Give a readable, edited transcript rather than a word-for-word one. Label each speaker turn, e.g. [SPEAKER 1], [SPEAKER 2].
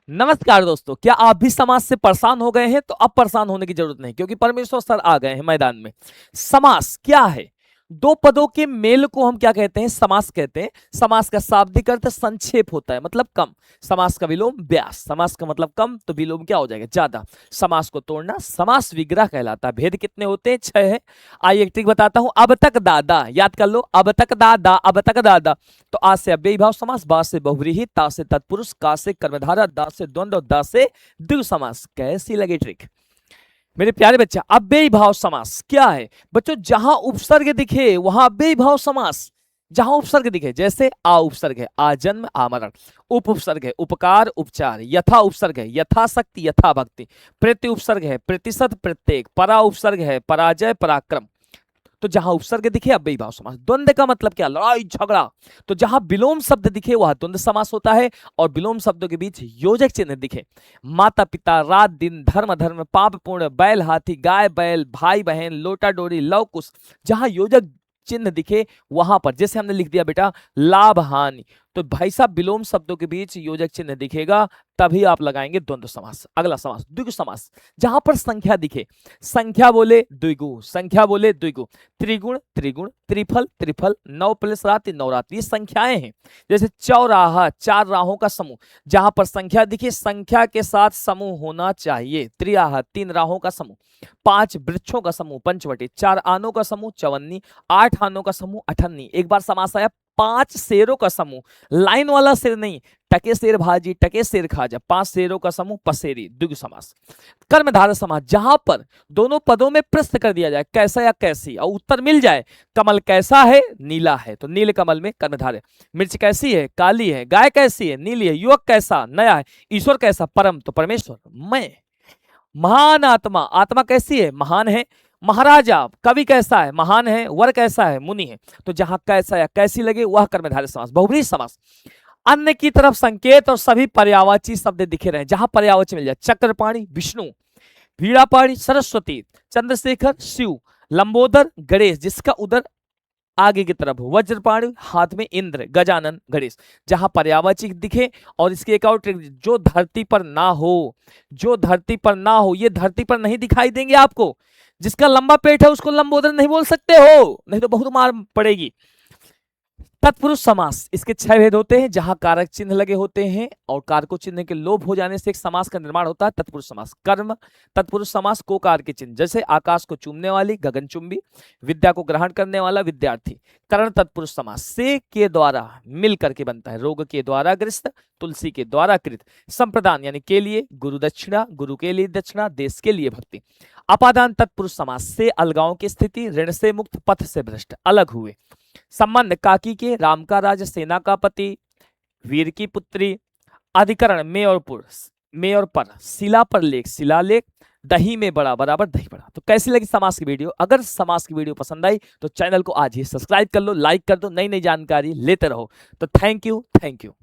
[SPEAKER 1] नमस्कार दोस्तों, क्या आप भी समास से परेशान हो गए हैं? तो अब परेशान होने की जरूरत नहीं, क्योंकि परमेश्वर सर आ गए हैं मैदान में। समास क्या है? दो पदों के मेल को हम क्या कहते हैं? समास कहते हैं। समास का शाब्दिक अर्थ संक्षेप होता है, मतलब कम। समास का विलोम व्यास। समास का मतलब कम, तो विलोम क्या हो जाएगा? ज्यादा। समास को तोड़ना समास विग्रह कहलाता है। भेद कितने होते हैं? 6 है। आइए एक ट्रिक बताता हूं। अब तक दादा, याद कर लो। अब तक दादा, अब तक दादा। तो आ से अव्ययी भाव समास, बा से बहुव्रीहि, ता से तत्पुरुष, का से कर्मधारा, दा से द्वंद्व और दा से द्विगु समास। कैसी लगी ट्रिक मेरे प्यारे बच्चा? अव्ययी भाव समास क्या है बच्चों? जहां उपसर्ग दिखे वहां अव्ययी भाव समास। जहां उपसर्ग दिखे, जैसे आ उपसर्ग है आजन्म आमरण, उप उपसर्ग है उपकार उपचार, यथा उपसर्ग है यथाशक्ति यथा भक्ति, प्रति उपसर्ग है प्रतिशत प्रत्येक, परा उपसर्ग है पराजय पराक्रम। तो जहां उपसर्ग दिखे अव्ययी भाव समास। द्वंद्व का मतलब क्या? लड़ाई झगड़ा। तो जहां विलोम शब्द दिखे वहां द्वंद्व समास होता है, और विलोम शब्दों के बीच योजक चिन्ह दिखे, माता पिता, रात दिन, धर्म धर्म, पाप पूर्ण, बैल हाथी, गाय बैल, भाई बहन, लोटा डोरी, लव कुश, जहां योजक चिन्ह दिखे वहां पर, जैसे हमने लिख दिया बेटा लाभ हानि, तो भाई साहब विलोम शब्दों के बीच योजक चिन्ह दिखेगा, तभी आप लगाएंगे द्वंद्व समास। अगला समास द्विगु समास। जहां पर संख्या दिखे, संख्या बोले द्विगु, संख्या बोले द्विगु, त्रिगुण त्रिगुण, त्रिफल त्रिफल, 9 प्लस रात्रि नवरात्रि, ये संख्याएं हैं। जैसे चौराहा, 4 राहों का समूह। जहां पर संख्या दिखे, संख्या के साथ समूह होना चाहिए। त्रियाह, 3 राहों का समूह। 5 वृक्षों का समूह पंचवटी, 4 आनों का समूह चवन्नी, 8 आनों का समूह अठन्नी। एक बार समास आया 5 शेरों का समूह, लाइन वाला शेर नहीं, टके शेर भाजी टके शेर खाजा, 5 शेरों का समूह पसेरी। द्विगु समास। कर्मधारय समास, जहां पर दोनों पदों में प्रश्न कर दिया जाए, कैसा या कैसी, और उत्तर मिल जाए। कमल कैसा है? नीला है, तो नील कमल में कर्मधारय। मिर्च कैसी है? काली है। गाय कैसी है? नीली है। युवक कैसा? नया है। ईश्वर कैसा? परम, तो परमेश्वर। मैं महान आत्मा, आत्मा कैसी है? महान है। महाराजा, कवि कैसा है? महान है। वर कैसा है? मुनि है। तो जहां कैसा या कैसी लगे वह कर्मधारय समास। बहुब्रीहि समास, अन्य की तरफ संकेत और सभी पर्यायवाची शब्द दिखे रहे। जहां पर्यायवाची मिल जाए, चक्रपाणी विष्णु, वीणापाणी सरस्वती, चंद्रशेखर शिव, लंबोदर गणेश जिसका उदर आगे की तरफ, वज्रपाणी हाथ में इंद्र, गजानन गणेश। जहां पर्यायवाची दिखे, और इसकी एक और ट्रिक, जो धरती पर ना हो, जो धरती पर ना हो, ये धरती पर नहीं दिखाई देंगे आपको। जिसका लंबा पेट है उसको लंबोदर नहीं बोल सकते हो, नहीं तो बहुत मार पड़ेगी। तत्पुरुष समास, इसके 6 भेद होते हैं। जहां कारक चिन्ह लगे होते हैं और कारको चिन्ह के लोप हो जाने से एक समास का निर्माण होता है, तत्पुरुष समास। कर्म तत्पुरुष समास, को कार के चिन्ह, जैसे आकाश को चूमने वाली गगनचुंबी, विद्या को ग्रहण करने वाला विद्यार्थी। करण तत्पुरुष समास, से के द्वारा मिल करके बनता है, रोग के द्वारा ग्रस्त, तुलसी के द्वारा कृत, संप्रदान यानी के लिए, गुरु दक्षिणा, गुरु के लिए दक्षिणा, देश के लिए भक्ति। अपादान तत्पुरुष समास, से अलगाव की स्थिति, ऋण से मुक्त, पथ से भ्रष्ट, अलग हुए। संबंध, काकी के, राम का राज, सेना का पति, वीर की पुत्री। अधिकरण, में और पुर, में और पर, शिला पर लेख, शिलालेख, दही में बड़ा बराबर दही बड़ा। तो कैसी लगी समास की वीडियो? अगर समास की वीडियो पसंद आई तो चैनल को आज ही सब्सक्राइब कर लो, लाइक कर दो, नई नई जानकारी लेते रहो। तो थैंक यू, थैंक यू।